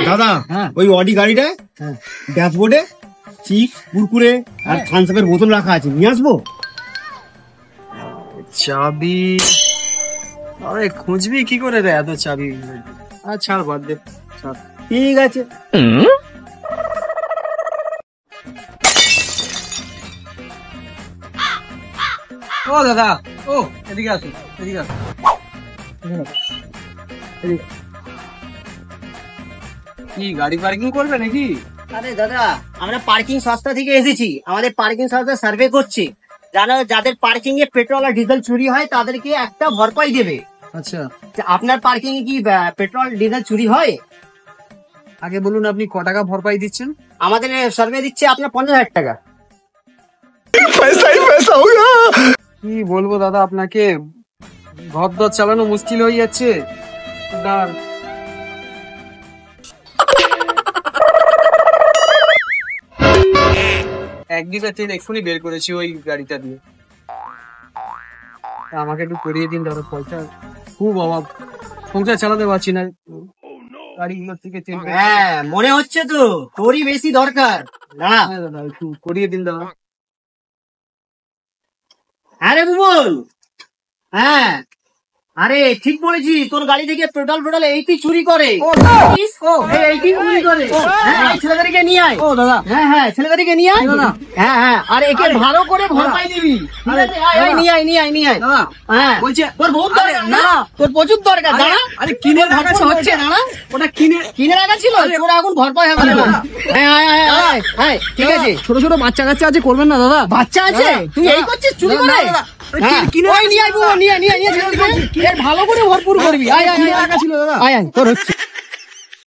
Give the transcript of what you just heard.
দাদা ওই অডি গাড়িটায় ড্যাশবোর্ডে চিপস কুরকুরে আর থামস আপের বোতল রাখা আছে, নিয়ে আসবো? চাবি? আরে খুঁজবি কি করে রে এত চাবি? ছাড়, বাদ দে। ঠিক আছে। ও দাদা, ও এদিকে আসো, এদিকে আসো। কি গাড়ি পার্কিং করবে নাকি? আরে দাদা, আমরা পার্কিং সংস্থা থেকে এসেছি। আমাদের পার্কিং সংস্থা সার্ভে করছে, যাদের পার্কিং এ পেট্রোল আর ডিজেল চুরি হয় তাদেরকে একটা ভরপাই দেবে। আচ্ছা, আপনার পার্কিং এ কি পেট্রোল ডিজেল চুরি হয়? আগে বলুন আপনি ক টাকা ভরপাই দিচ্ছেন? আমাদের সার্ভে দিচ্ছে আপনার 50,000 টাকা। কি বলবো দাদা আপনাকে, ঘর দর চালানো মুশকিল হয়ে যাচ্ছে। এক লিটার তেল এক্ষুনি বের করেছি ওই গাড়িটা দিয়ে। আমাকে একটু করিয়ে দিন দাদা, পয়সা খুব অভাব, সংসার চালাতে পারছি না গাড়িগুলোর থেকে তেল। হ্যাঁ, মনে হচ্ছে তো তোরই বেশি দরকার। না দাদা একটু করিয়ে দিন দাদা। আরে বুবুল, হ্যাঁ আরে ঠিক বলেছি, তোর গাড়ি থেকে পেট্রোল এইটি চুরি করে। এইটি চুরি করে। হ্যাঁ, ছেলেদেরকে নিয়ে আয়। ও দাদা, হ্যাঁ ছেলেদেরকে নিয়ে আয়। হ্যাঁ আর একে ভালো করে ভরপাই দিবি। নিয়ে আয়। হ্যাঁ বলছি তোর বহুত দরকার না, তোর প্রচুর দরকার। দাঁড়া, আরে কিনে রাখা হচ্ছে না, ওটা কিনে রাখা ছিল, তোর এখন ভরপাই হবে না। হ্যাঁ ঠিক আছে। ছোট ছোট বাচ্চা কাচ্চা আছে, করবেন না দাদা? বাচ্চা আছে, তুই এই করছিস চুরি করে? নিয়ে আয়, নিয়ে ভালো করে ভরপুর করবি। আয় তোর হচ্ছে।